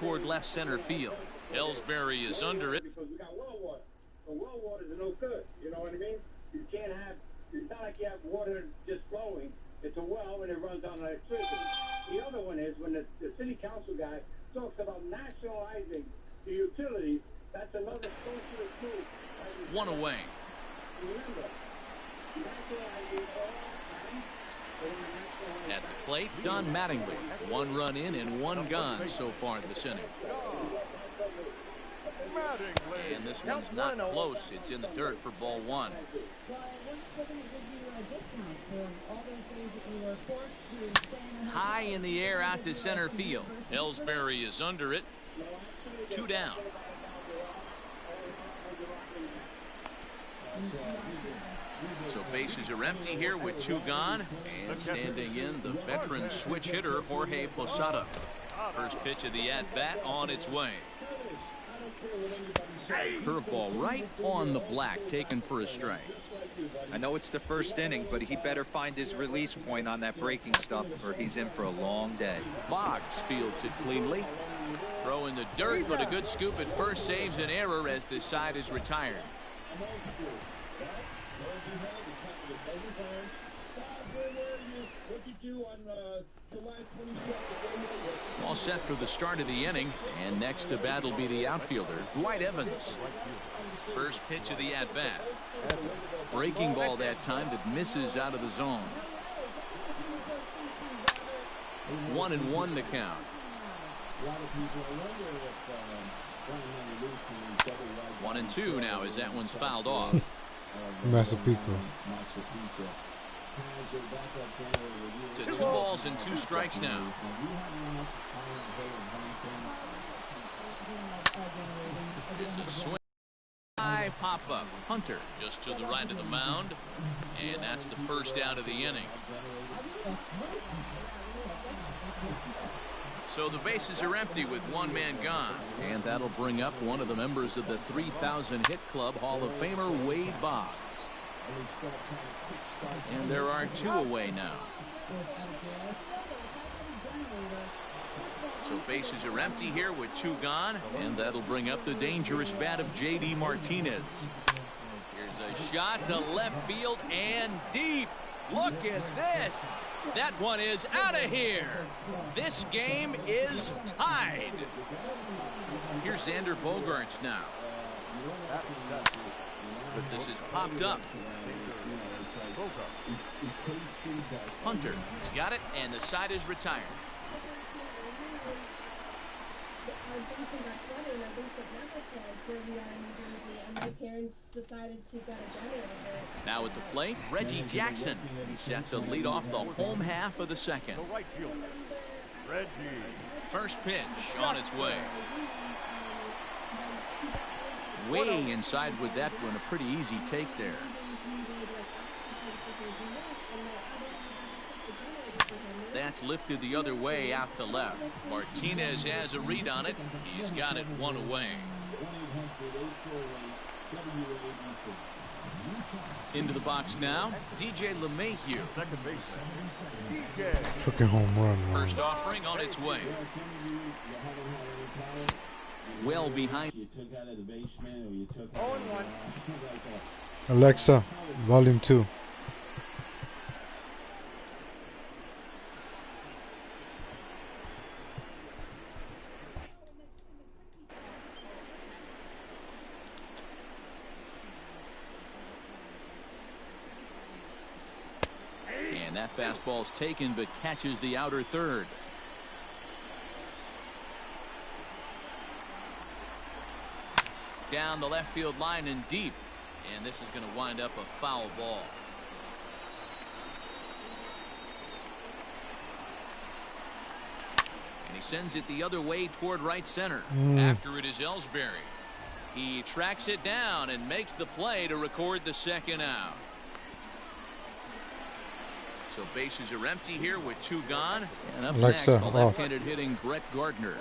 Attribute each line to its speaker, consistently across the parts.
Speaker 1: toward left center field. Ellsbury is under it.
Speaker 2: Because we got well water. So well water is no good. You know what I mean? You can't have, it's not like you have water just flowing. It's a well and it runs on electricity. The other one is when the city council guy talks about nationalizing the utilities, that's another socialist move.
Speaker 1: One away.
Speaker 2: Remember, nationalizing all
Speaker 1: At the plate, Don Mattingly. 1 run in and 1 gone so far this inning. And this one's not close. It's in the dirt for ball 1.
Speaker 3: Well, we're going to give you a discount for all those days that you were forced to stay in a hotel.
Speaker 1: High in the air out to center field. Ellsbury is under it. 2 down. So bases are empty here with 2 gone. And standing in, the veteran switch hitter, Jorge Posada. First pitch of the at-bat on its way. Curveball right on the black, taken for a strike.
Speaker 4: I know it's the first inning, but he better find his release point on that breaking stuff or he's in for a long day.
Speaker 1: Boggs fields it cleanly. Throw in the dirt, but a good scoop at first saves an error as this side is retired. All set for the start of the inning, and next to bat will be the outfielder, Dwight Evans. First pitch of the at-bat. Breaking ball that time that misses out of the zone. 1-1 to count. 1-2 now as that one's fouled off.
Speaker 5: Massapequa.
Speaker 1: To 2 balls and 2 strikes now. It's a swing. High pop-up. Hunter just to the right of the mound. And that's the first out of the inning. So the bases are empty with 1 man gone. And that'll bring up one of the members of the 3,000 hit club, Hall of Famer Wade Boggs. And there are 2 away now. So bases are empty here with 2 gone. And that'll bring up the dangerous bat of J.D. Martinez. Here's a shot to left field and deep. Look at this. That one is out of here. This game is tied. Here's Xander Bogaerts now. This is popped up. Hunter has got it, and the side is retired. Now at the plate, Reggie Jackson. He's set to lead off the home half of the second. First pitch on its way. Way inside with that one, a pretty easy take there. That's lifted the other way out to left. Martinez has a read on it. He's got it 1 away. Into the box now, DJ LeMahieu.
Speaker 5: Fucking home run, man.
Speaker 1: First offering on its way. Well behind.
Speaker 5: Alexa, volume 2.
Speaker 1: And that fastball's taken but catches the outer third. Down the left field line and deep. And this is going to wind up a foul ball. And he sends it the other way toward right center. After it is Ellsbury. He tracks it down and makes the play to record the second out. So bases are empty here with 2 gone. And up
Speaker 5: Alexa,
Speaker 1: next, the left-handed hitting Brett Gardner.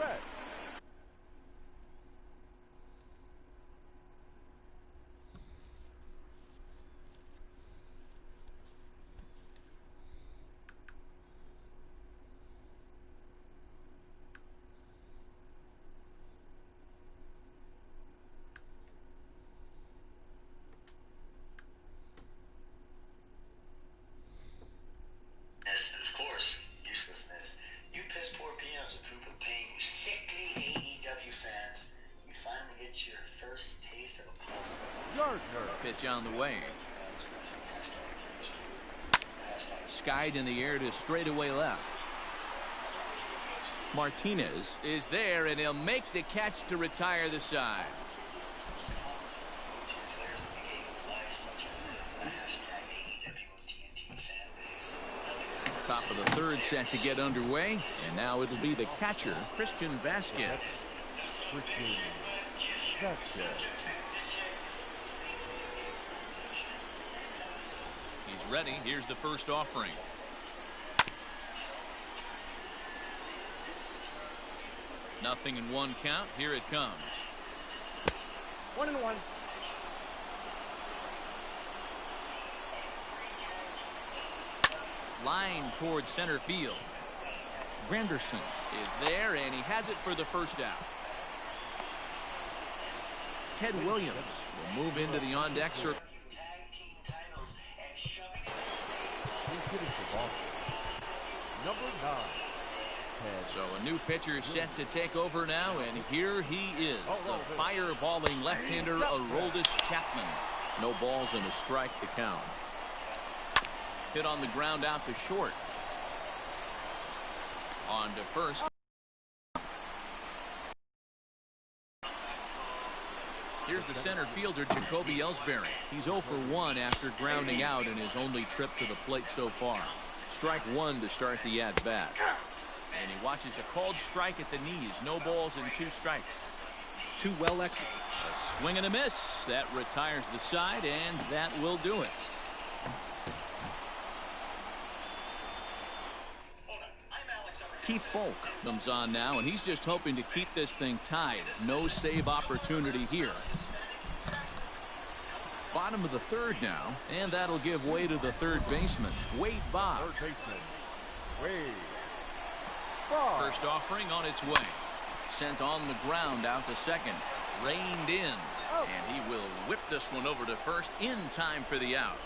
Speaker 1: Pitch on the way. Skied in the air to straightaway left. Martinez is there, and he'll make the catch to retire the side. Top of the third set to get underway, and now it'll be the catcher, Christian Vasquez. He's ready. Here's the first offering. Nothing in one count. Here it comes.
Speaker 6: 1-1.
Speaker 1: Line towards center field. Granderson is there, and he has it for the first out. Ted Williams will move into the on-deck circle.
Speaker 6: Number 9.
Speaker 1: So a new pitcher set to take over now, and here he is, the fireballing left-hander Aroldis Chapman. No balls and a strike to count. Hit on the ground out to short. On to first. Here's the center fielder, Jacoby Ellsbury. He's 0 for 1 after grounding out in his only trip to the plate so far. Strike one to start the at-bat. And he watches a called strike at the knees. No balls and 2 strikes.
Speaker 4: Too well executed.
Speaker 1: A swing and a miss. That retires the side, and that will do it. Keith Folk comes on now, and he's just hoping to keep this thing tied. No save opportunity here. Bottom of the third now, and that'll give way to the third baseman, Wade Boggs.
Speaker 6: Third baseman, Wade Boggs.
Speaker 1: First offering on its way. Sent on the ground out to second. Reined in, and he will whip this one over to first in time for the out.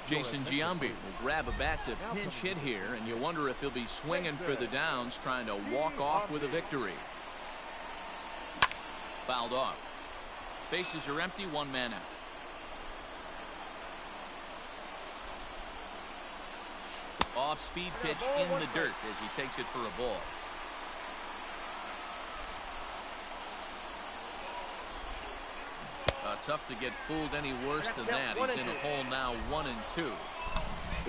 Speaker 1: Jason Giambi will grab a bat to pinch hit here, and you wonder if he'll be swinging for the downs, trying to walk off with a victory. Fouled off. Bases are empty, 1 man out. Off-speed pitch in the dirt as he takes it for a ball. Tough to get fooled any worse than that. He's in a hole now, 1 and 2.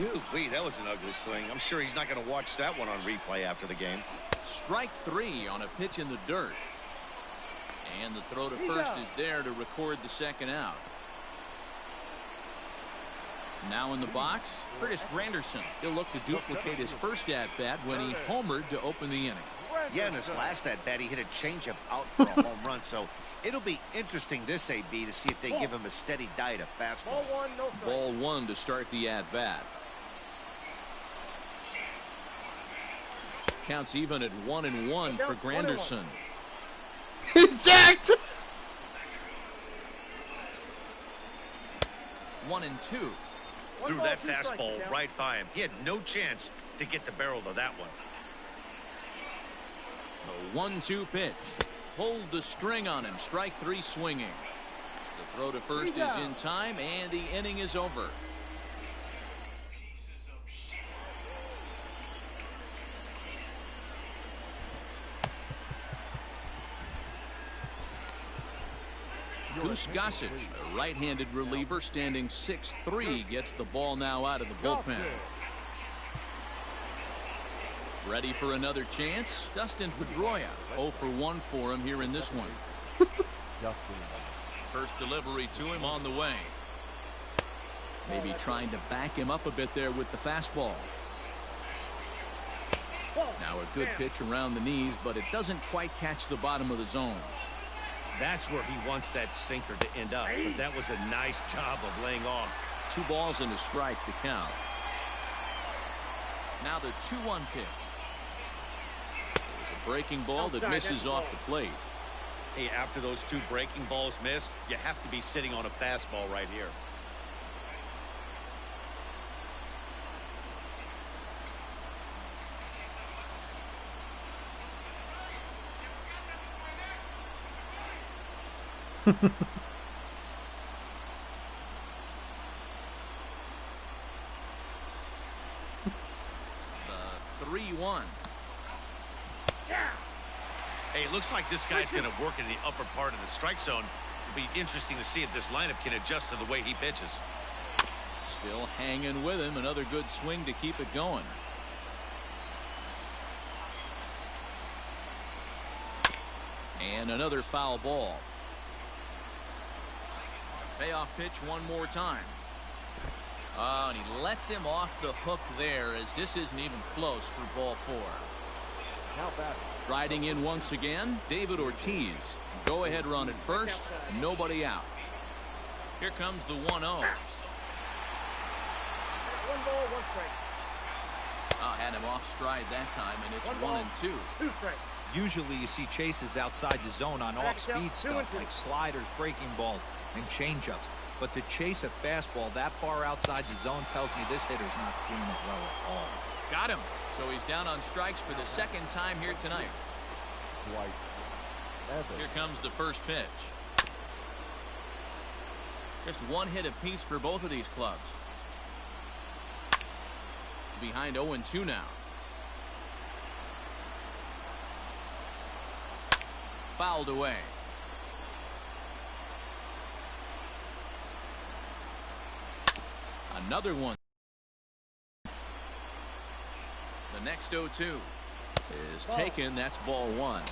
Speaker 7: Ooh, wait, that was an ugly swing. I'm sure he's not going to watch that one on replay after the game.
Speaker 1: Strike 3 on a pitch in the dirt. And the throw to first is there to record the second out. Now in the box, Curtis Granderson. He'll look to duplicate his first at-bat when he homered to open the inning.
Speaker 7: Yeah, in his last at-bat, he hit a changeup out for a home run, so it'll be interesting this AB to see if they give him a steady diet of fastballs.
Speaker 1: Ball one to start the at-bat. Counts even at 1-1 for Granderson.
Speaker 5: He's jacked.
Speaker 1: 1-2.
Speaker 7: Threw that fastball right by him. He had no chance to get the barrel to that one.
Speaker 1: A 1-2 pitch. Hold the string on him. Strike three swinging. The throw to first is in time, and the inning is over. Goose Gossage, a right-handed reliever standing 6'3", gets the ball now out of the bullpen. Ready for another chance? Dustin Pedroia, 0 for 1 for him here in this one. First delivery to him on the way. Maybe trying to back him up a bit there with the fastball. Now a good pitch around the knees, but it doesn't quite catch the bottom of the zone.
Speaker 7: That's where he wants that sinker to end up, but that was a nice job of laying off.
Speaker 1: 2 balls and a strike to count. Now the 2-1 pitch. It's a breaking ball that misses off the plate.
Speaker 7: Hey, after those 2 breaking balls missed, you have to be sitting on a fastball right here.
Speaker 1: The 3-1.
Speaker 7: Hey, it looks like this guy's going to work in the upper part of the strike zone. It'll be interesting to see if this lineup can adjust to the way he pitches.
Speaker 1: Still hanging with him. Another good swing to keep it going. And another foul ball. Payoff pitch one more time. Oh, and he lets him off the hook there, as this isn't even close for ball 4. Riding in once again, David Ortiz. Go ahead run at first, nobody out. Here comes the 1-0.
Speaker 6: 1 ball, 1 strike.
Speaker 1: Oh, had him off stride that time, and it's 1-2.
Speaker 6: 2 strikes.
Speaker 4: Usually you see chases outside the zone on off-speed stuff like sliders, breaking balls, and changeups. But to chase a fastball that far outside the zone tells me this hitter's not seeing it well at all.
Speaker 1: Got him. So he's down on strikes for the second time here tonight. Here comes the first pitch. Just 1 hit apiece for both of these clubs. Behind 0-2 now. Fouled away. Another one. The next 0-2 is taken. That's ball 1.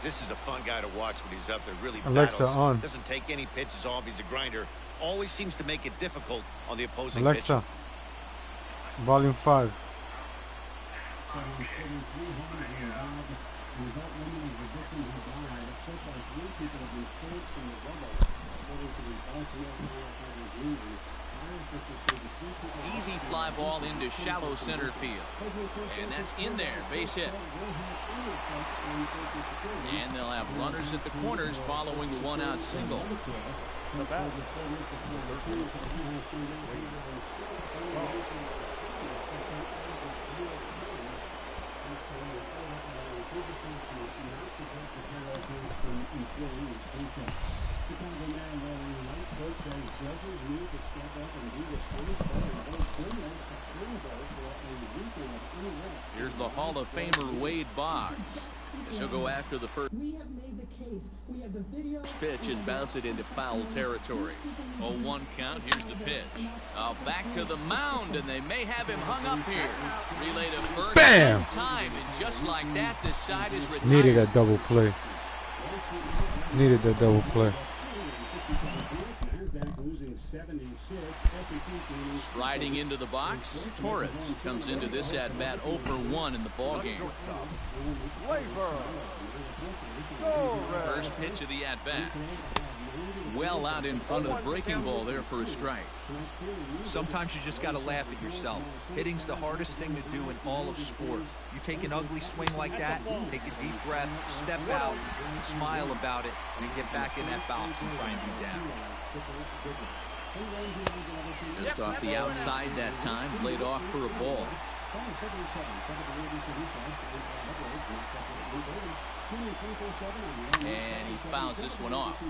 Speaker 7: This is a fun guy to watch when he's up there. Really
Speaker 5: Alexa
Speaker 7: battles.
Speaker 5: on.
Speaker 7: Doesn't take any pitches off. He's a grinder. Always seems to make it difficult on the opposing
Speaker 5: Alexa,
Speaker 7: pitcher.
Speaker 5: volume 5.
Speaker 1: Easy fly ball into shallow center field. And that's in there. Base hit. And they'll have runners at the corners following the 1-out single. Here's the Hall of Famer Wade Boggs. He'll go after the first
Speaker 3: We have made the case. We have the video.
Speaker 1: pitch and bounce it into foul territory. 0-1 count. Here's the pitch. Back to the mound, and they may have him hung up here. Relay to first.
Speaker 5: Bam!
Speaker 1: Time, and just like that, this side is retired.
Speaker 5: Needed that double play. Needed that double play.
Speaker 2: NASDAQ losing 76
Speaker 1: Striding into the box, Torres comes into this at-bat 0 for 1 in the ballgame. First pitch of the at-bat. Well out in front of the breaking ball there for a strike.
Speaker 4: Sometimes you just got to laugh at yourself. Hitting's the hardest thing to do in all of sport. You take an ugly swing like that, take a deep breath, step out, smile about it, and get back in that box and try and do damage.
Speaker 1: Just off the outside that time, laid off for a ball. And he fouls this one off.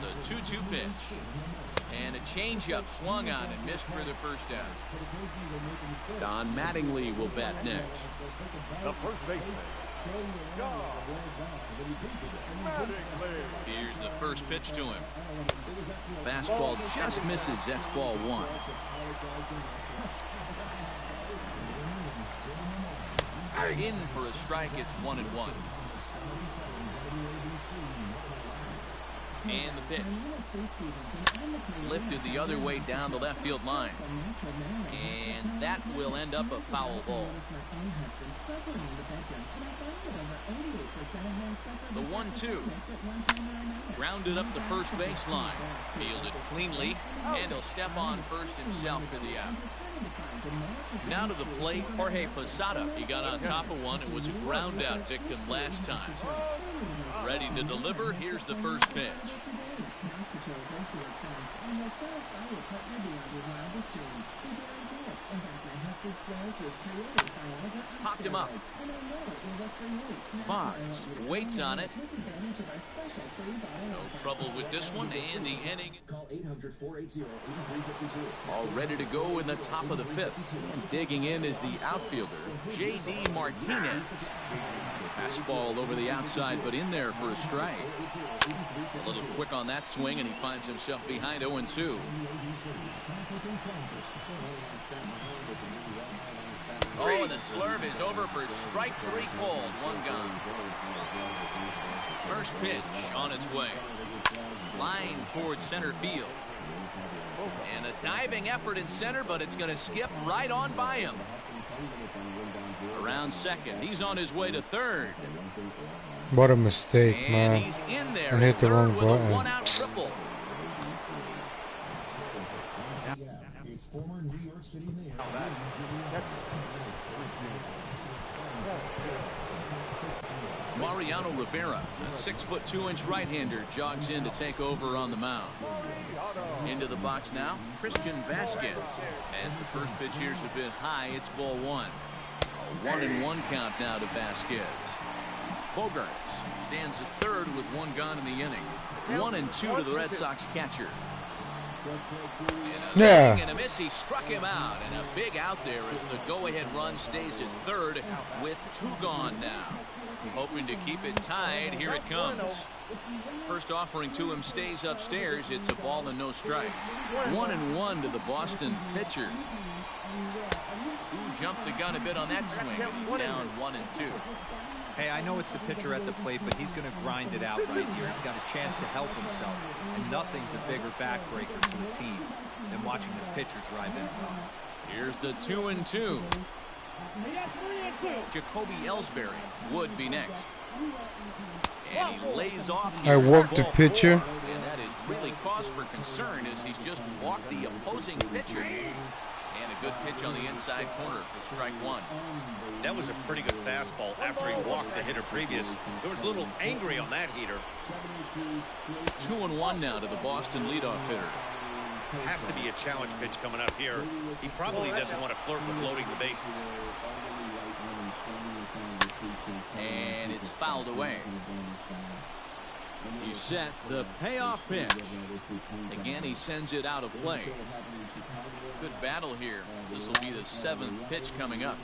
Speaker 1: The 2-2 pitch. And a changeup swung on and missed for the first out. Don Mattingly will bat next.
Speaker 6: The first baseman.
Speaker 1: Here's the first pitch to him. Fastball just misses. That's ball 1. In for a strike. It's 1-1. And the pitch. Lifted the other way down the left field line. And that will end up a foul ball. The 1-2. Grounded up the first baseline. Fielded cleanly. And he'll step on first himself for the out. Now to the plate, Jorge Posada. He got on top of one. It was a ground out victim last time. Ready to deliver. Here's the first pitch. Popped him up. Barnes waits on it. No trouble with this one, and the inning all ready to go in the top of the 5th. And digging in is the outfielder, J.D. Martinez. Fastball over the outside, but in there for a strike. A little quick on that swing, and he finds himself behind 0-2. Oh, and the slurve is over for strike 3 called. 1 gone. First pitch on its way. Line towards center field. And a diving effort in center, but it's going to skip right on by him. Around second. He's on his way to third.
Speaker 5: What a mistake,
Speaker 1: and
Speaker 5: man.
Speaker 1: He's in there
Speaker 5: I hit the wrong
Speaker 1: with a
Speaker 5: button.
Speaker 1: 1-out triple. Mariano Rivera, a 6'2" right-hander, jogs in to take over on the mound. Into the box now, Christian Vasquez. As the first pitch here's a bit high, it's ball 1. A 1-1 count now to Vasquez. Bogarts stands at third with 1 gone in the inning. 1-2 to the Red Sox catcher.
Speaker 5: Yeah.
Speaker 1: And a miss, he struck him out, and a big out there as the go-ahead run stays at third with 2 gone now. Hoping to keep it tied. Here it comes. First offering to him stays upstairs. It's a ball and no strikes. 1-1 to the Boston pitcher. Who jumped the gun a bit on that swing. He's down 1-2.
Speaker 4: Hey, I know it's the pitcher at the plate, but he's going to grind it out right here. He's got a chance to help himself, and nothing's a bigger backbreaker to a team than watching the pitcher drive in.
Speaker 1: Here's the 2-2. Jacoby Ellsbury would be next. And he lays off.
Speaker 5: I walked the pitcher.
Speaker 1: And that is really cause for concern as he's just walked the opposing pitcher. And a good pitch on the inside corner for strike 1.
Speaker 7: That was a pretty good fastball after he walked the hitter previous. There was a little angry on that heater.
Speaker 1: 2-1 now to the Boston leadoff hitter.
Speaker 7: Has to be a challenge pitch coming up here. He probably doesn't want to flirt with loading the bases.
Speaker 1: And it's fouled away. He's set the payoff pitch. Again, he sends it out of play. Good battle here. This will be the 7th pitch coming up.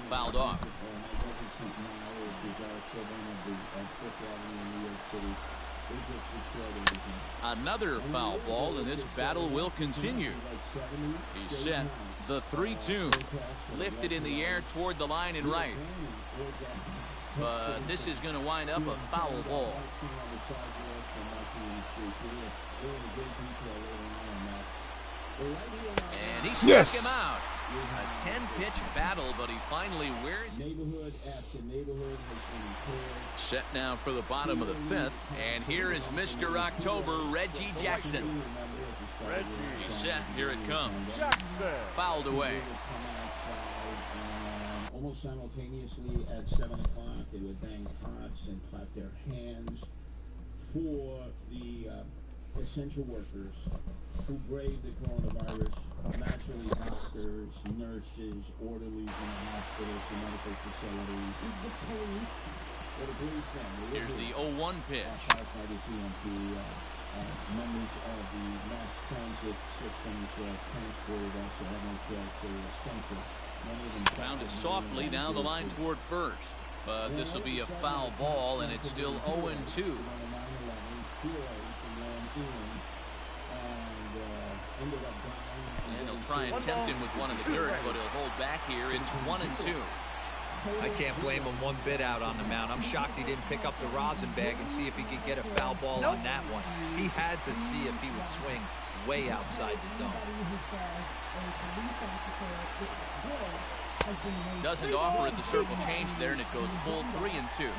Speaker 1: Fouled off. Another foul ball, and this battle will continue. He's set the 3-2. Lifted in the air toward the line and right. but this is going to wind up a foul ball. And he struck him out. A 10-pitch battle, but he finally wears.
Speaker 8: Neighborhood after neighborhood has been cleared.
Speaker 1: Set now for the bottom of the 5th, and here is Mr. October, Reggie Jackson. He's set. Here it comes. Fouled away.
Speaker 8: Almost simultaneously at 7 o'clock, they would bang pots and clap their hands for the essential workers who brave the coronavirus. Naturally, doctors, nurses, orderlies in the hospitals, the medical facilities, the police. Well, the police then.
Speaker 1: Here's the 0-1 pitch.
Speaker 8: Firefighters, EMT, members of the mass transit systems transported us. So have no choice. They're essential.
Speaker 1: Grounded softly down the line toward first. But this will be a foul ball, and it's still 0-2. And he'll try and tempt him with one in the dirt, but he'll hold back here. It's 1-2.
Speaker 4: I can't blame him one bit out on the mound. I'm shocked he didn't pick up the rosin bag and see if he could get a foul ball on that one. He had to see if he would swing way outside the zone.
Speaker 1: Doesn't offer it. The circle change there, and it goes full 3-2.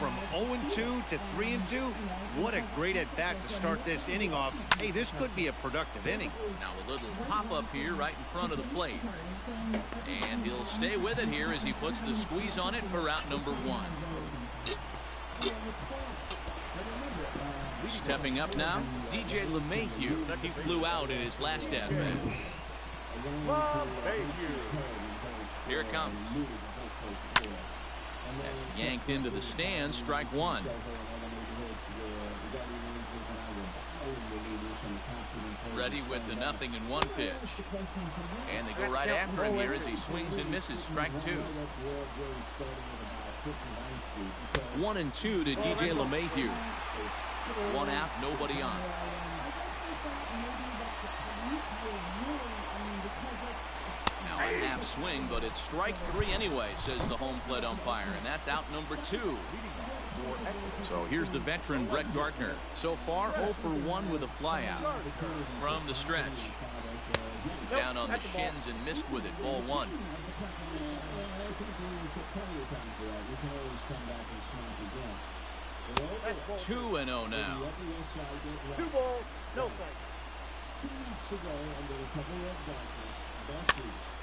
Speaker 7: From 0-2 to 3-2, what a great at-bat to start this inning off. Hey, this could be a productive inning.
Speaker 1: Now a little pop-up here right in front of the plate. And he'll stay with it here as he puts the squeeze on it for out number 1. Stepping up now, DJ LeMahieu. He flew out in his last at-bat. Here it comes. That's yanked into the stands. Strike 1. Ready with the 0-1 pitch. And they go right after him here as he swings and misses. Strike 2. 1-2 to DJ LeMahieu. 1 out, nobody on. Now a half swing, but it's strike 3 anyway, says the home plate umpire, and that's out number 2. So here's the veteran Brett Gardner. So far 0 for 1 with a flyout from the stretch. Down on the shins and missed with it. Ball 1. 2-0 now.
Speaker 6: 2 balls, no strikes.
Speaker 8: 2 weeks ago, under a couple of darkness,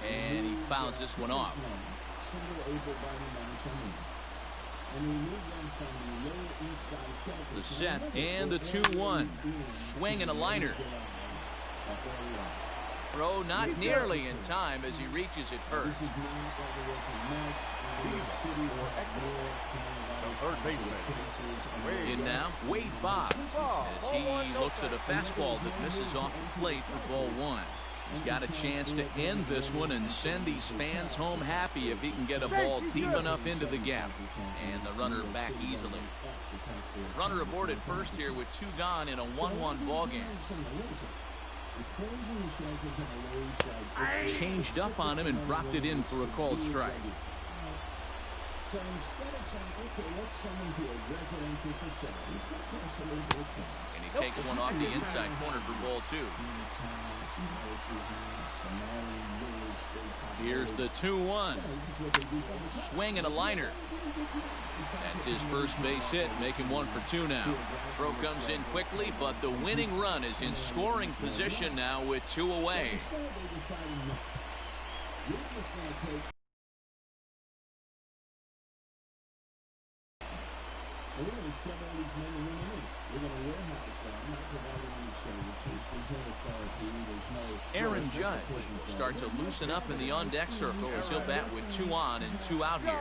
Speaker 1: and he fouls this one off. The set and the 2-1. Swing and a liner. Throw not nearly in time as he reaches it first. In now, Wade Boggs, as he looks at a fastball that misses off the plate for ball 1. He's got a chance to end this one and send these fans home happy if he can get a ball deep enough into the gap. And the runner back easily. Runner aboard at first here with 2 gone in a 1-1 ball game. Changed up on him and dropped it in for a called strike.
Speaker 8: So instead of saying, okay, let's send him to a residential facility, it's going to cost a little bit of time.
Speaker 1: And he takes one off the inside corner for ball 2. Here's the 2-1. Swing and a liner. That's his first base hit, making 1 for 2 now. Throw comes in quickly, but the winning run is in scoring position now with 2 away.
Speaker 8: We're going to shove all these men and women in. We're going to warehouse them. I'm not providing any services. There's no authority. There's no...
Speaker 1: Aaron Judge will start to loosen up in the on-deck circle as he'll bat with 2 on and 2 out here.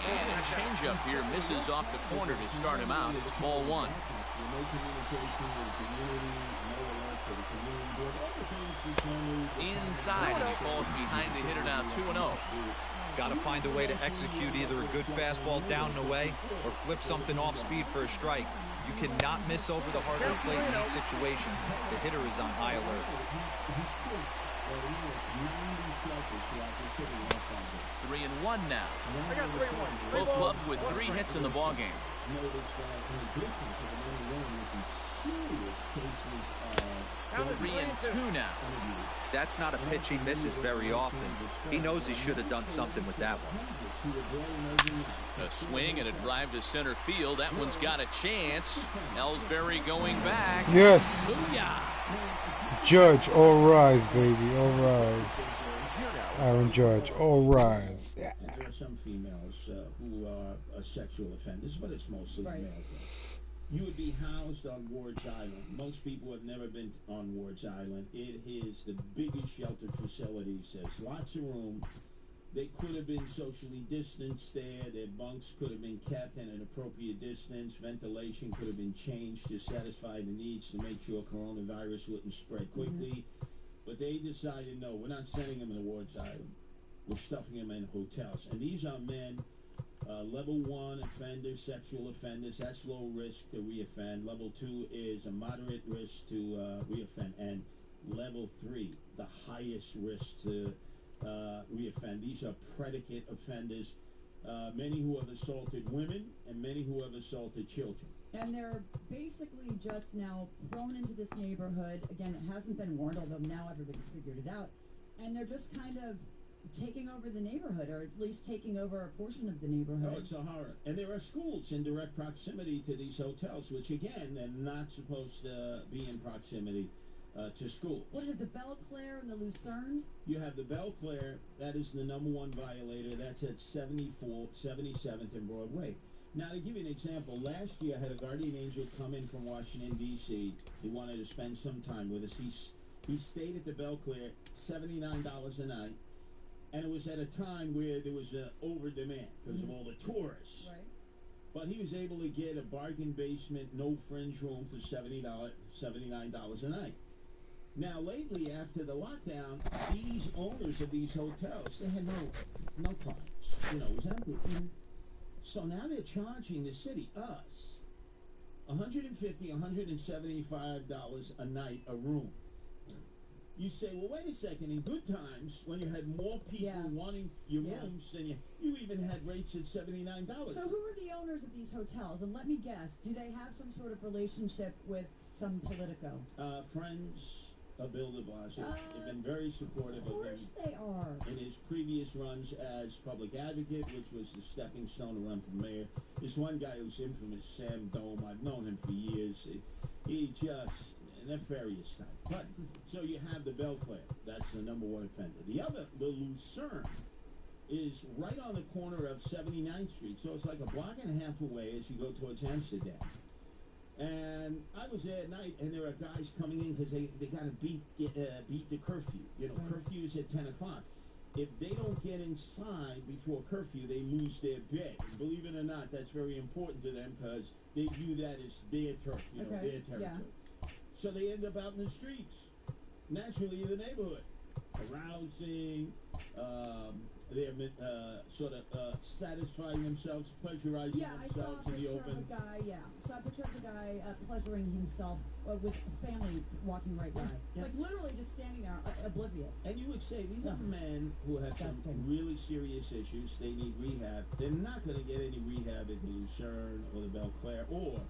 Speaker 1: And a changeup here misses off the corner to start him out. It's ball 1. Inside, and he falls behind the hitter now 2-0.
Speaker 4: Got to find a way to execute either a good fastball down and away or flip something off speed for a strike. You cannot miss over the heart of the plate in these situations. The hitter is on high alert.
Speaker 1: 3-1 now.
Speaker 6: I got 3-1.
Speaker 1: Both clubs with 3 hits in the ballgame.
Speaker 8: Notice that in addition to the money running with these serious cases of
Speaker 1: 3-2 now.
Speaker 4: That's not a pitch he misses very often. He knows he should have done something with that one.
Speaker 1: A swing and a drive to center field. That one's got a chance. Ellsbury going back.
Speaker 5: Yes.
Speaker 1: Booyah!
Speaker 5: Judge, all rise, baby, all rise. Aaron Judge, all rise. Yeah.
Speaker 8: And there are some females who are sexual offenders, but it's mostly male thing. You would be housed on Ward's Island. Most people have never been on Ward's Island. It is the biggest shelter facilities. There's lots of room. They could have been socially distanced there. Their bunks could have been kept at an appropriate distance. Ventilation could have been changed to satisfy the needs to make sure coronavirus wouldn't spread quickly. But they decided, no, we're not sending them to Ward's Island. We're stuffing them in hotels. And these are men, level 1 offenders, sexual offenders. That's low risk to reoffend. Level 2 is a moderate risk to reoffend. And level 3, the highest risk to reoffend. These are predicate offenders, many who have assaulted women and many who have assaulted children.
Speaker 3: And they're basically just now thrown into this neighborhood. Again, it hasn't been warned, although now everybody's figured it out. And they're just kind of taking over the neighborhood, or at least taking over a portion of the neighborhood.
Speaker 8: Oh, it's a horror. And there are schools in direct proximity to these hotels, which, again, they're not supposed to be in proximity to schools.
Speaker 3: What is it, the Belclaire and the Lucerne?
Speaker 8: You have the Belclaire. That is the #1 violator. That's at 77th and Broadway. Now, to give you an example, last year I had a guardian angel come in from Washington, D.C. He wanted to spend some time with us. He stayed at the Belclaire, $79 a night, and it was at a time where there was an over-demand because of all the tourists.
Speaker 3: Right.
Speaker 8: But he was able to get a bargain basement, no fringe room for $79 a night. Now, lately, after the lockdown, these owners of these hotels, they had no clients. You know, it was empty. So now they're charging the city, us, $150, $175 a night a room. You say, well, wait a second. In good times, when you had more people wanting your rooms than you even had rates at $79.
Speaker 3: So who are the owners of these hotels? And let me guess, do they have some sort of relationship with some Politico?
Speaker 8: Friends of Bill de Blasio. They've been very supportive of him.
Speaker 3: Of course they are.
Speaker 8: In his previous runs as public advocate, which was the stepping stone to run for mayor. This one guy who's infamous, Sam Dome, I've known him for years. He just, nefarious type. But, so you have the Belclaire. That's the #1 offender. The other, the Lucerne, is right on the corner of 79th Street. So it's like a block and a half away as you go towards Amsterdam. And I was there at night, and there are guys coming in because they got to beat the curfew. You know, curfew is at 10 o'clock. If they don't get inside before curfew, they lose their bed. And believe it or not, that's very important to them because they view that as their turf, you know, their territory. Yeah. So they end up out in the streets, naturally in the neighborhood, arousing. They're sort of satisfying themselves, pleasurizing themselves in the open.
Speaker 3: So I picture the guy pleasuring himself with a family walking right by. Like literally just standing there, oblivious.
Speaker 8: And you would say these are men who have some really serious issues. They need rehab. They're not going to get any rehab at the Lucerne or the Belclaire or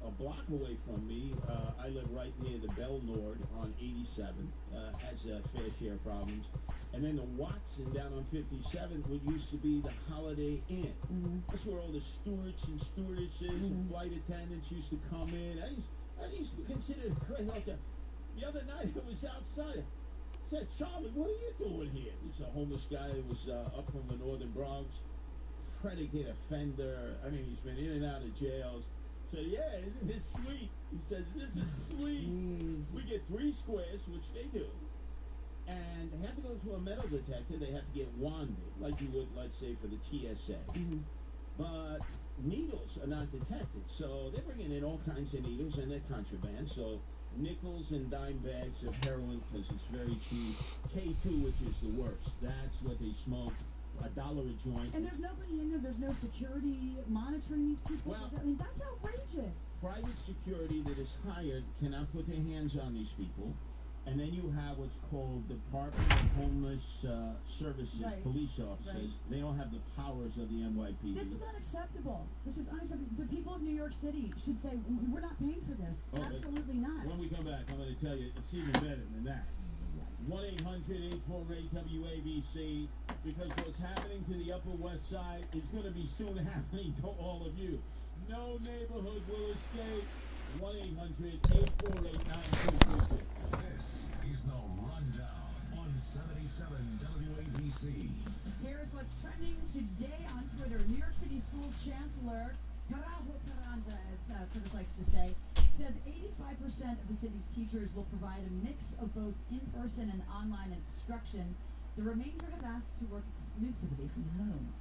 Speaker 8: a block away from me. I live right near the Belle Nord on 87. Has a fair share of problems. And then the Watson down on 57, what used to be the Holiday Inn. That's where all the stewards and stewardesses and flight attendants used to come in. I used to consider it a great hotel. The other night, I was outside. I said, Charlie, what are you doing here? He's a homeless guy who was up from the northern Bronx. Predicate offender. I mean, he's been in and out of jails. So, yeah, isn't this sweet? He says, this is sweet. We get 3 squares, which they do. And they have to go to a metal detector. They have to get wanded, like you would, let's say, for the TSA. But needles are not detected. So they're bringing in all kinds of needles, and they're contraband. So nickels and dime bags of heroin, because it's very cheap. K2, which is the worst. That's what they smoke. $1 a joint.
Speaker 3: And there's nobody in there. There's no security monitoring these people.
Speaker 8: Well,
Speaker 3: I mean, that's outrageous.
Speaker 8: Private security that is hired cannot put their hands on these people. And then you have what's called Department of Homeless Services,
Speaker 3: Right.
Speaker 8: police officers.
Speaker 3: Right.
Speaker 8: They don't have the powers of the NYPD.
Speaker 3: This is unacceptable. This is unacceptable. The people of New York City should say, we're not paying for this.
Speaker 8: Oh,
Speaker 3: Absolutely not.
Speaker 8: When we come back, I'm going to tell you, it's even better than that. 1-800-848-WABC, because what's happening to the Upper West Side is going to be soon happening to all of you. No neighborhood will escape. 1-800-848-9222.
Speaker 9: This is the Rundown on 77 WABC.
Speaker 3: Here's what's trending today on Twitter. New York City Schools Chancellor Carajo Caranda, as Curtis likes to say, says 85% of the city's teachers will provide a mix of both in-person and online instruction. The remainder have asked to work exclusively from home.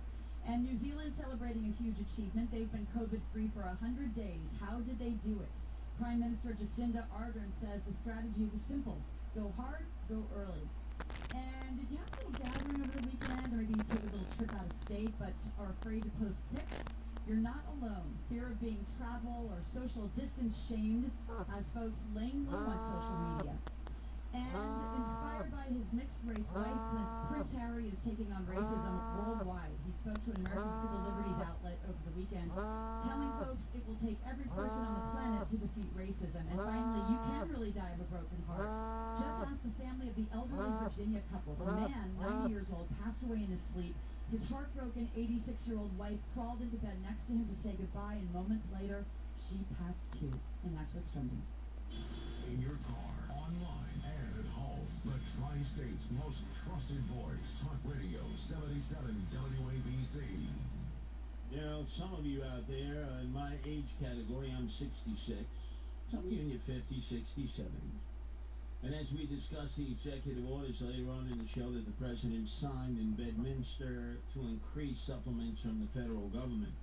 Speaker 3: And New Zealand celebrating a huge achievement. They've been COVID-free for 100 days. How did they do it? Prime Minister Jacinda Ardern says the strategy was simple. Go hard, go early. And did you have a little gathering over the weekend, or maybe you take a little trip out of state but are afraid to post pics? You're not alone. Fear of being travel or social distance shamed has folks laying low on social media. And inspired by his mixed-race wife, Prince Harry is taking on racism worldwide. He spoke to an American civil liberties outlet over the weekend, telling folks it will take every person on the planet to defeat racism. And finally, you can really die of a broken heart. Just ask the family of the elderly Virginia couple. The man, 90 years old, passed away in his sleep. His heartbroken 86-year-old wife crawled into bed next to him to say goodbye, and moments later, she passed too. And that's what's trending.
Speaker 9: In your car, online, and at home, the Tri-State's most trusted voice. Talk Radio 77 WABC.
Speaker 8: You know, some of you out there in my age category, I'm 66. Some of you in your 50s, 60s, 70s. And as we discuss the executive orders later on in the show that the president signed in Bedminster to increase supplements from the federal government,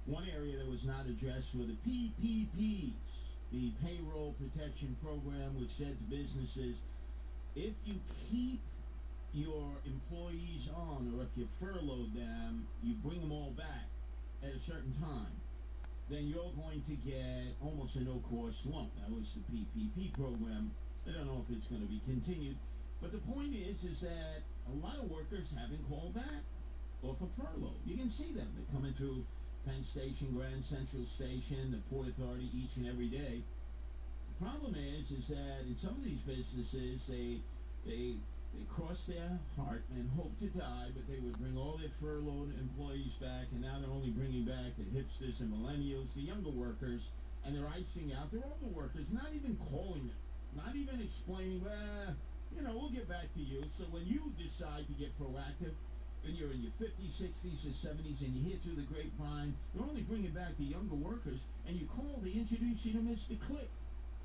Speaker 8: one area that was not addressed were the PPPs, the Payroll Protection Program, which said to businesses, if you keep your employees on, or if you furlough them, you bring them all back at a certain time, then you're going to get almost a no-cost loan. That was the PPP program. I don't know if it's going to be continued, but the point is that a lot of workers haven't called back off a furlough. You can see them. They come into Penn Station, Grand Central Station, the Port Authority each and every day. The problem is that in some of these businesses, they cross their heart and hope to die, but they would bring all their furloughed employees back, and now they're only bringing back the hipsters and millennials, the younger workers, and they're icing out their older workers, not even calling them, not even explaining, we'll get back to you. So when you decide to get proactive, and you're in your 50s, 60s, or 70s, and you hear through the grapevine, they're only bringing back the younger workers, and you call, they introduce you to Mr. Click.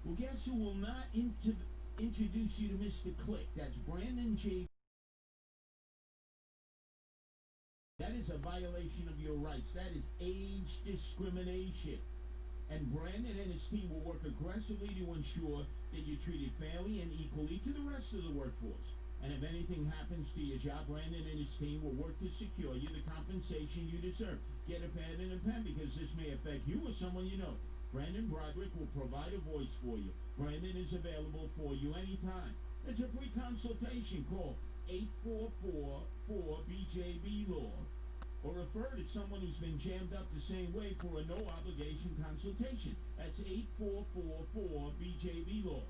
Speaker 8: Well, guess who will not introduce you to Mr. Click? That's Brandon J. That is a violation of your rights. That is age discrimination. And Brandon and his team will work aggressively to ensure that you're treated fairly and equally to the rest of the workforce. And if anything happens to your job, Brandon and his team will work to secure you the compensation you deserve. Get a pad and a pen, because this may affect you or someone you know. Brandon Broderick will provide a voice for you. Brandon is available for you anytime. It's a free consultation. Call 844-4BJB-LAW. Or refer to someone who's been jammed up the same way for a no-obligation consultation. That's 844-4BJB-LAW.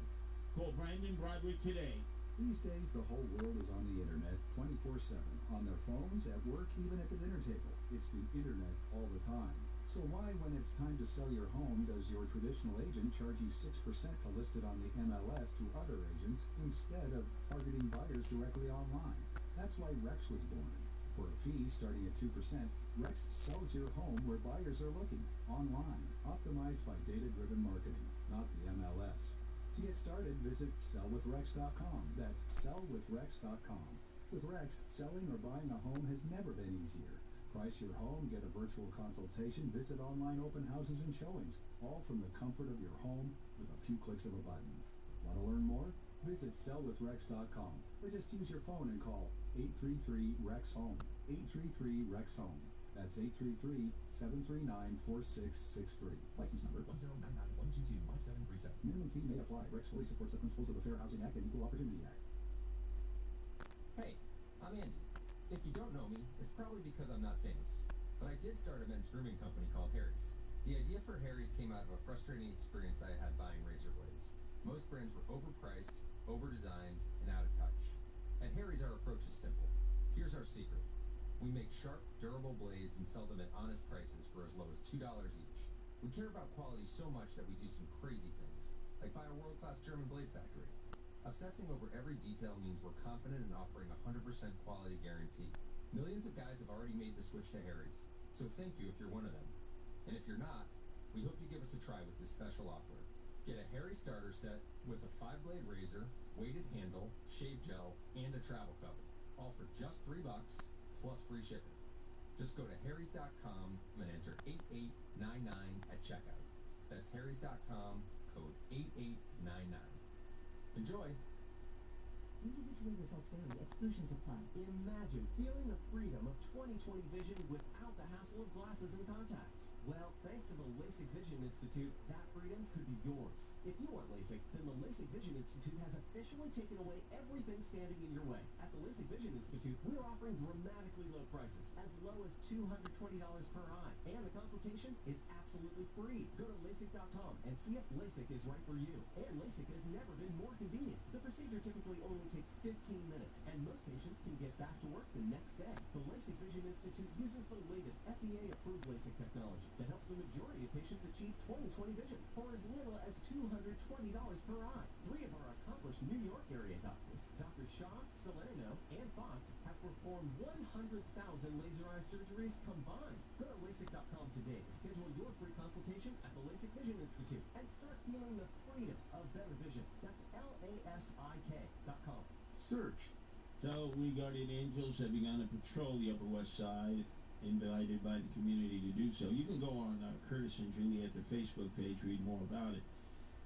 Speaker 8: Call Brandon Broderick today.
Speaker 10: These days, the whole world is on the internet 24/7. On their phones, at work, even at the dinner table. It's the internet all the time. So why, when it's time to sell your home, does your traditional agent charge you 6% to list it on the MLS to other agents instead of targeting buyers directly online? That's why Rex was born. For a fee starting at 2%, Rex sells your home where buyers are looking, online, optimized by data-driven marketing, not the MLS. To get started, visit sellwithrex.com. That's sellwithrex.com. With Rex, selling or buying a home has never been easier. Price your home, get a virtual consultation, visit online open houses and showings, all from the comfort of your home with a few clicks of a button. Want to learn more? Visit sellwithrex.com or just use your phone and call 833-REX-HOME, 833-REX-HOME. That's 833-739-4663. License number 10991225737. Minimum fee may apply. Rex fully supports the principles of the Fair Housing Act and Equal Opportunity Act.
Speaker 11: Hey, I'm Andy. If you don't know me, it's probably because I'm not famous. But I did start a men's grooming company called Harry's. The idea for Harry's came out of a frustrating experience I had buying razor blades. Most brands were overpriced, over-designed, and out of touch. At Harry's, our approach is simple. Here's our secret. We make sharp, durable blades and sell them at honest prices for as low as $2 each. We care about quality so much that we do some crazy things, like buy a world-class German blade factory. Obsessing over every detail means we're confident in offering a 100% quality guarantee. Millions of guys have already made the switch to Harry's, so thank you if you're one of them. And if you're not, we hope you give us a try with this special offer. Get a Harry starter set with a 5-blade razor, weighted handle, shave gel, and a travel cover. All for just $3 plus free shipping. Just go to harrys.com and enter 8899 at checkout. That's harrys.com, code 8899. Enjoy!
Speaker 12: Individual results vary. Exclusions apply.
Speaker 13: Imagine feeling the freedom of 20/20 vision without the hassle of glasses and contacts. Well, thanks to the LASIK Vision Institute, that freedom could be yours. If you want LASIK, then the LASIK Vision Institute has officially taken away everything standing in your way. At the LASIK Vision Institute, we're offering dramatically low prices, as low as $220 per eye. And the consultation is absolutely free. Go to LASIK.com and see if LASIK is right for you. And LASIK has never been more convenient. The procedure typically only takes 15 minutes, and most patients can get back to work the next day. The LASIK Vision Institute uses the latest FDA-approved LASIK technology that helps the majority of patients achieve 20/20 vision for as little as $220 per eye. 3 of our accomplished New York area doctors, Dr. Shaw, Salerno, and Fox, have performed 100,000 laser eye surgeries combined. Go to LASIK.com today to schedule your free consultation at the LASIK Vision Institute and start feeling the freedom of better vision. That's LASIK.com.
Speaker 8: Search. So, we Guardian Angels have begun to patrol the Upper West Side, invited by the community to do so. You can go on Curtis and Juliet, their Facebook page, read more about it.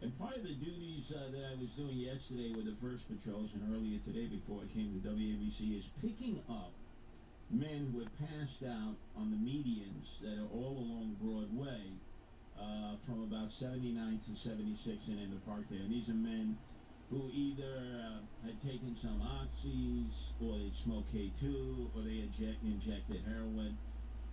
Speaker 8: And part of the duties that I was doing yesterday with the first patrols and earlier today before I came to WABC is picking up men who had passed out on the medians that are all along Broadway from about 79 to 76 and in the park there. And these are men who either had taken some oxys, or they'd smoked K2, or they had injected heroin,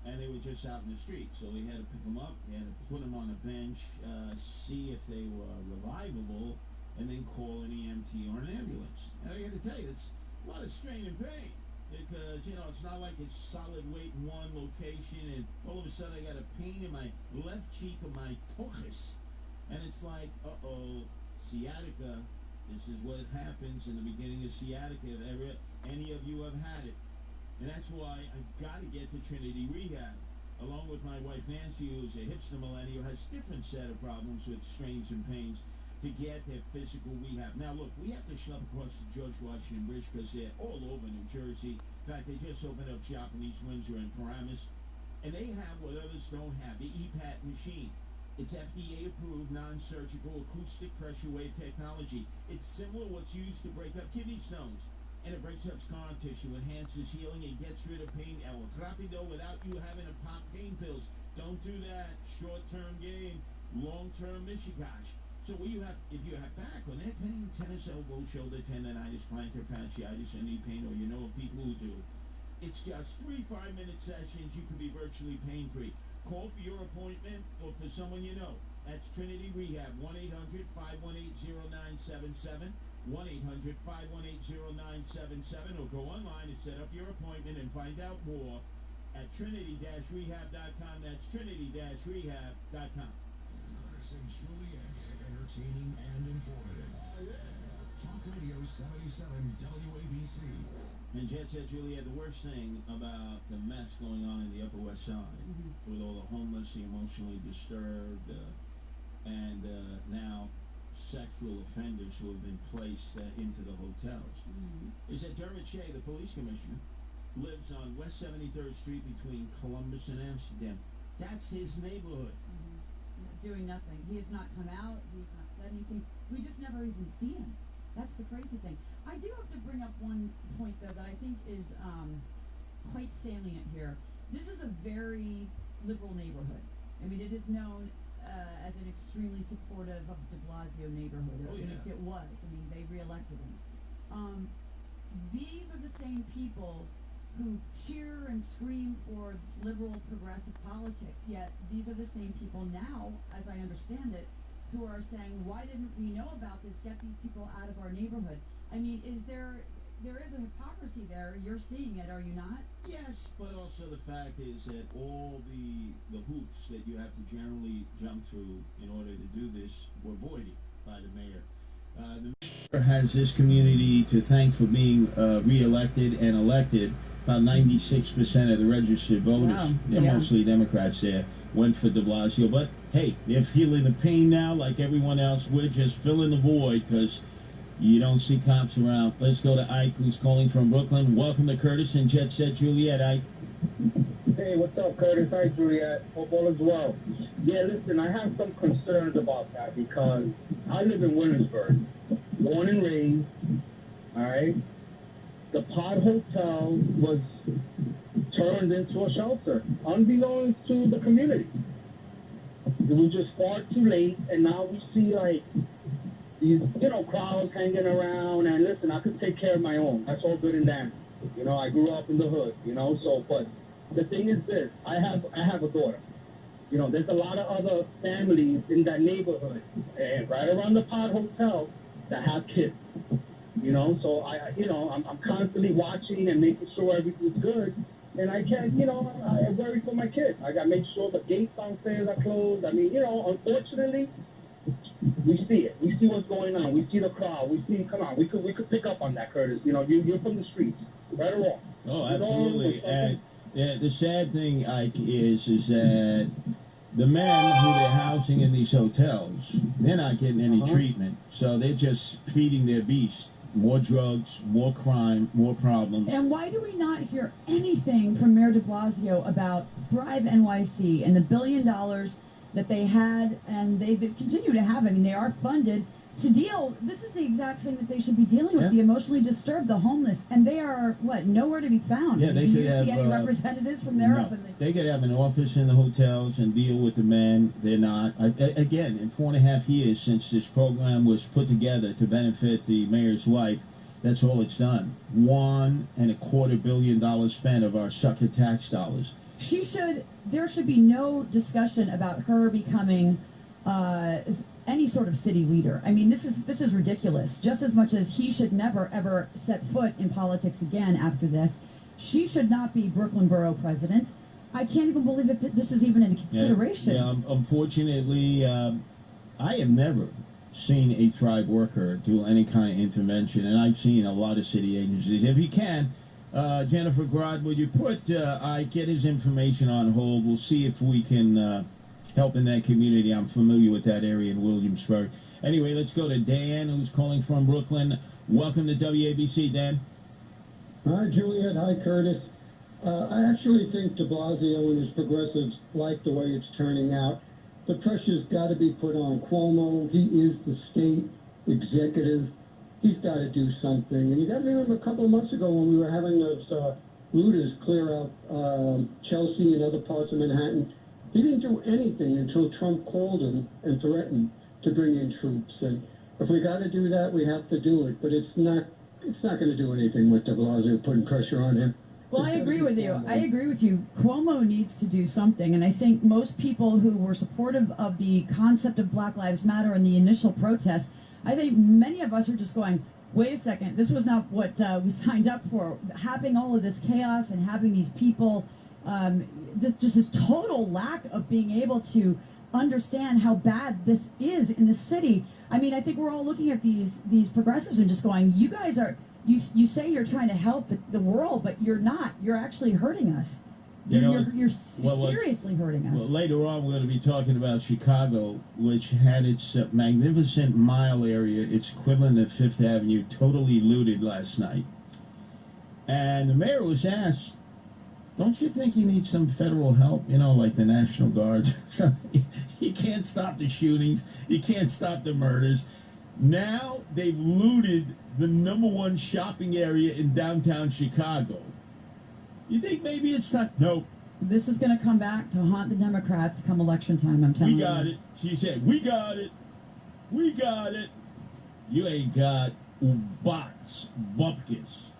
Speaker 8: and they were just out in the street. So we had to pick them up, we had to put them on a bench, see if they were revivable, and then call an EMT or an ambulance. And I got to tell you, it's a lot of strain and pain, because, you know, it's not like it's solid weight in one location, and all of a sudden I got a pain in my left cheek of my tochis, and it's like, uh-oh, sciatica. This is what happens in the beginning of sciatica, if ever any of you have had it. And that's why I've got to get to Trinity Rehab, along with my wife Nancy, who's a hipster millennial, has a different set of problems with strains and pains, to get their physical rehab. Now, look, we have to schlep across the George Washington Bridge because they're all over New Jersey. In fact, they just opened up shop in East Windsor and Paramus, and they have what others don't have, the EPAT machine. It's FDA-approved, non-surgical, acoustic pressure wave technology. It's similar to what's used to break up kidney stones. And it breaks up scar tissue, enhances healing, and gets rid of pain. El Rapido, without you having to pop pain pills. Don't do that. Short-term gain, long-term mishigash. So what you have, if you have back or neck pain, tennis elbow, shoulder tendonitis, plantar fasciitis, or knee pain, or you know of people who do, it's just 3 5-minute sessions. You can be virtually pain-free. Call for your appointment or for someone you know. That's Trinity Rehab, 1-800-518-0977, 1-800-518-0977, or go online and set up your appointment and find out more at trinity-rehab.com. That's trinity-rehab.com.
Speaker 9: Curtis and Juliet, entertaining and informative. Talk Radio 77 WABC.
Speaker 8: And Jet Juliet, the worst thing about the mess going on in the Upper West Side, with all the homeless, the emotionally disturbed, and now sexual offenders who have been placed into the hotels, is that Dermot Shea, the police commissioner, lives on West 73rd Street between Columbus and Amsterdam. That's his neighborhood.
Speaker 3: Doing nothing. He has not come out. He's not said anything. We just never even see him. That's the crazy thing. I do have to bring up one point, though, that I think is quite salient here. this is a very liberal neighborhood. I mean, it is known as an extremely supportive of de Blasio neighborhood, or at least it was. I mean, they reelected him. These are the same people who cheer and scream for this liberal progressive politics, yet these are the same people now, as I understand it, who are saying, why didn't we know about this? Get these people out of our neighborhood. I mean, there is a hypocrisy there. You're seeing it, are you not?
Speaker 8: Yes, but also the fact is that all the hoops that you have to generally jump through in order to do this were voided by the mayor. The mayor has this community to thank for being re-elected and elected. About 96% of the registered voters,
Speaker 3: Wow.
Speaker 8: they're mostly Democrats there, went for de Blasio. But hey, they're feeling the pain now like everyone else. We're just filling the void because you don't see cops around. Let's go to Ike, who's calling from Brooklyn. Welcome to Curtis and Jet Set Juliet. Ike.
Speaker 2: Hey, what's up, Curtis? Hi, Juliet. Hope all is well. Yeah, listen, I have some concerns about that because I live in Williamsburg, born and raised, all right? The Pod Hotel was turned into a shelter, unbeknownst to the community. It was just far too late, and now we see, like, these, crowds hanging around, and listen, I could take care of my own. That's all good and dandy. I grew up in the hood, but the thing is this, I have a daughter. There's a lot of other families in that neighborhood, and right around the Pod Hotel that have kids. So I'm constantly watching and making sure everything's good. And I can't, I worry for my kids. I got to make sure the gates downstairs are closed. I mean, unfortunately, we see it. We see what's going on. We see the crowd. Come on, we could pick up on that, Curtis. You're from the streets, right or wrong.
Speaker 8: Oh, absolutely. And the sad thing, Ike, is that the men who they're housing in these hotels, they're not getting any treatment. So they're just feeding their beast. More drugs, more crime, more problems.
Speaker 3: And why do we not hear anything from Mayor de Blasio about Thrive NYC and the $1 billion that they had and they continue to have? I mean, they are funded to deal. This is the exact thing that they should be dealing with: the emotionally disturbed, the homeless, and they are nowhere to be found.
Speaker 8: Yeah,
Speaker 3: do you see any representatives from there?
Speaker 8: No, they could have an office in the hotels and deal with the men. They're not. Again, in 4.5 years since this program was put together to benefit the mayor's wife, that's all it's done. $1.25 billion spent of our sucker tax dollars.
Speaker 3: There should be no discussion about her becoming any sort of city leader. I mean, this is ridiculous. Just as much as he should never, ever set foot in politics again after this, she should not be Brooklyn Borough president. I can't even believe that this is even in consideration.
Speaker 8: Yeah, unfortunately, I have never seen a Thrive worker do any kind of intervention, and I've seen a lot of city agencies. If you can, Jennifer Grod, would you get his information on hold? We'll see if we can help in that community. I'm familiar with that area in Williamsburg. Anyway, let's go to Dan, who's calling from Brooklyn. Welcome to WABC, Dan.
Speaker 14: Hi, Juliet. Hi, Curtis. I actually think de Blasio and his progressives like the way it's turning out. The pressure's got to be put on Cuomo. He is the state executive. He's got to do something. And you got to remember a couple of months ago when we were having those looters clear out Chelsea and other parts of Manhattan, he didn't do anything until Trump called him and threatened to bring in troops. And if we got to do that, we have to do it. But it's not going to do anything with de Blasio putting pressure on him.
Speaker 3: Well, I agree with you. I agree with you. Cuomo needs to do something, and I think most people who were supportive of the concept of Black Lives Matter and the initial protests, I think many of us are just going, wait a second, this was not what we signed up for. Having all of this chaos and having these people, this total lack of being able to understand how bad this is in the city. I mean, I think we're all looking at these progressives and just going, you guys are... You say you're trying to help the world, but you're not. You're actually hurting us. You're seriously hurting us.
Speaker 8: Well, later on, we're going to be talking about Chicago, which had its magnificent mile area, its equivalent of Fifth Avenue, totally looted last night. And the mayor was asked, don't you think you need some federal help? Like the National Guards. You can't stop the shootings. You can't stop the murders. Now they've looted the #1 shopping area in downtown Chicago. You think maybe it's not? Nope.
Speaker 3: This is going to come back to haunt the Democrats come election time, I'm telling you.
Speaker 8: We got it. She said, we got it. We got it. You ain't got bots, bupkis.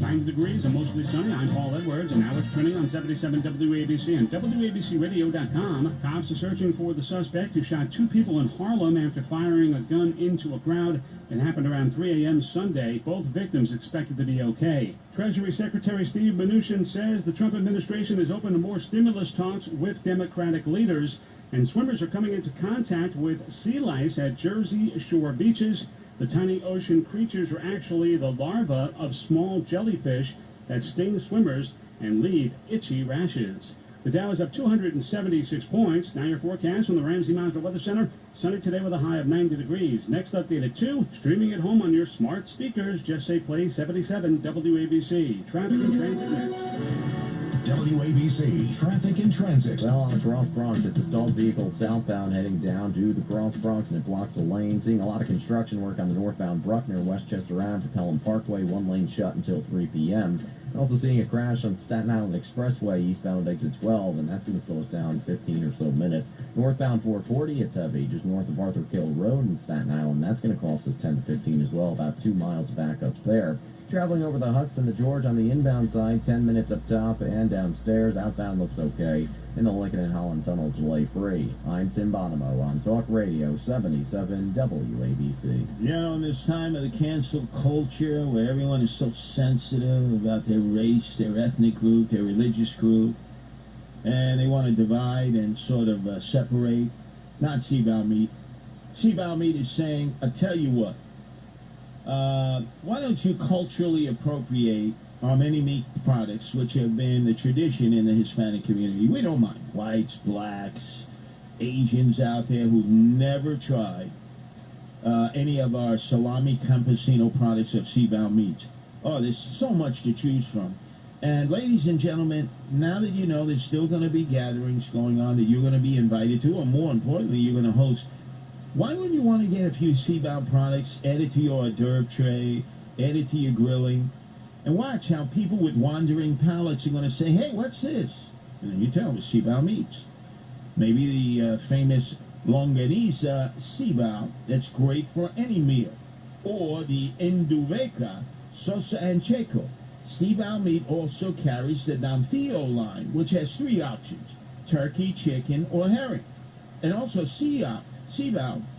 Speaker 15: 90 degrees and mostly sunny. I'm Paul Edwards, and now it's trending on 77 WABC and WABCRadio.com. Cops are searching for the suspect who shot 2 people in Harlem after firing a gun into a crowd. It happened around 3 a.m. Sunday. Both victims expected to be okay. Treasury Secretary Steve Mnuchin says the Trump administration is open to more stimulus talks with Democratic leaders, and swimmers are coming into contact with sea lice at Jersey Shore beaches. The tiny ocean creatures are actually the larvae of small jellyfish that sting swimmers and leave itchy rashes. The Dow is up 276 points. Now your forecast from the Ramsey Mazda Weather Center. Sunny today with a high of 90 degrees. Next update at 2. Streaming at home on your smart speakers. Just say play 77 WABC. Traffic and transit next.
Speaker 9: WABC Traffic and Transit.
Speaker 16: Well, on the Cross Bronx, it's a stalled vehicle southbound heading down to the Cross Bronx, and it blocks the lane. Seeing a lot of construction work on the northbound Bruckner, Westchester Ave to Pelham Parkway, one lane shut until 3 p.m. And also seeing a crash on Staten Island Expressway, eastbound exit 12, and that's going to slow us down 15 or so minutes. Northbound 440, it's heavy, just north of Arthur Kill Road in Staten Island. That's going to cost us 10 to 15 as well, about 2 miles of backups there. Traveling over the Hudson to George on the inbound side, 10 minutes up top and downstairs. Outbound looks okay. In the Lincoln and Holland tunnels, delay free. I'm Tim Bonomo on Talk Radio 77 WABC.
Speaker 8: Yeah, on this time of the cancel culture where everyone is so sensitive about their race, their ethnic group, their religious group, and they want to divide and sort of separate. Not Seabound Meat. Seabound Meat is saying, I tell you what, why don't you culturally appropriate our many meat products, which have been the tradition in the Hispanic community? We don't mind whites, blacks, Asians out there who never tried any of our salami campesino products of Seabound Meats. Oh, there's so much to choose from. And ladies and gentlemen, now that you know there's still going to be gatherings going on that you're going to be invited to, or more importantly, you're going to host, why wouldn't you want to get a few Seabound products, add it to your hors d'oeuvre tray, add it to your grilling, and watch how people with wandering palates are going to say, hey, what's this? And then you tell them it's Seabound Meats. Maybe the famous longaniza Seabound, that's great for any meal. Or the Enduveca Sosa and Checo. Seabound Meat also carries the Damfio line, which has 3 options: turkey, chicken, or herring. And also Seabound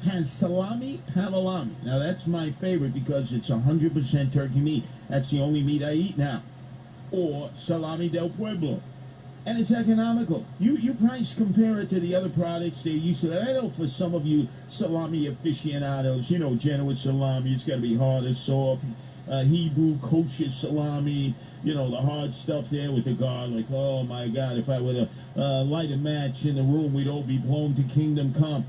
Speaker 8: has salami pavolami. Now that's my favorite because it's 100% turkey meat. That's the only meat I eat now. Or salami del pueblo. And it's economical. You price compare it to the other products they used to. I know for some of you salami aficionados, you know, Genoa salami, it's got to be hard or soft. Hebrew kosher salami, you know, the hard stuff there with the garlic. Oh my God, if I were to light a match in the room, we'd all be blown to kingdom come.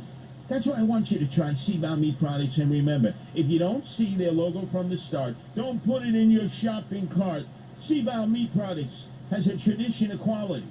Speaker 8: That's why I want you to try Seabound Meat products, and remember, if you don't see their logo from the start, don't put it in your shopping cart. Seabound Meat products has a tradition of quality.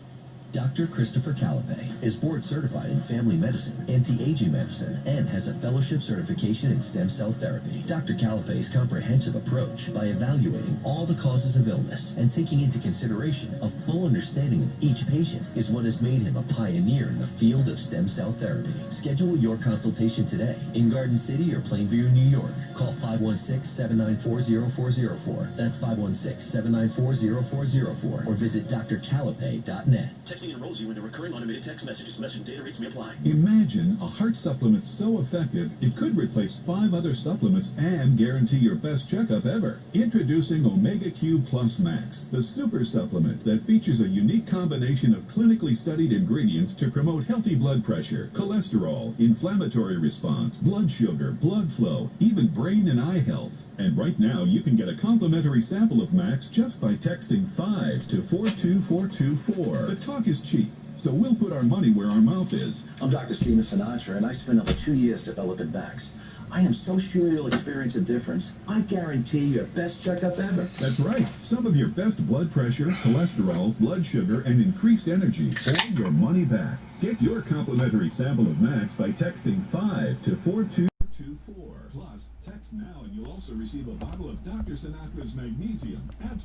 Speaker 17: Dr. Christopher Calipay is board certified in family medicine, anti-aging medicine, and has a fellowship certification in stem cell therapy. Dr. Calipay's comprehensive approach by evaluating all the causes of illness and taking into consideration a full understanding of each patient is what has made him a pioneer in the field of stem cell therapy. Schedule your consultation today in Garden City or Plainview, New York. Call 516-794-0404. That's 516-794-0404. Or visit drcalipay.net.
Speaker 18: Texting enrolls you into recurring automated text messages. Message data rates may apply.
Speaker 9: Imagine a heart supplement so effective it could replace 5 other supplements and guarantee your best checkup ever. Introducing Omega Q Plus Max, the super supplement that features a unique combination of clinically studied ingredients to promote healthy blood pressure, cholesterol, inflammatory response, blood sugar, blood flow, even brain and eye health. And right now, you can get a complimentary sample of Max just by texting 5 to 42424. The talk is cheap, so we'll put our money where our mouth is.
Speaker 18: I'm Dr. Steven Sinatra, and I spent over 2 years developing Max. I am so sure you'll experience a difference. I guarantee your best checkup ever.
Speaker 9: That's right. Some of your best blood pressure, cholesterol, blood sugar, and increased energy, or your money back. Get your complimentary sample of Max by texting 5 to 42424. Plus, text now and you'll also receive a bottle of Dr. Sinatra's Magnesium.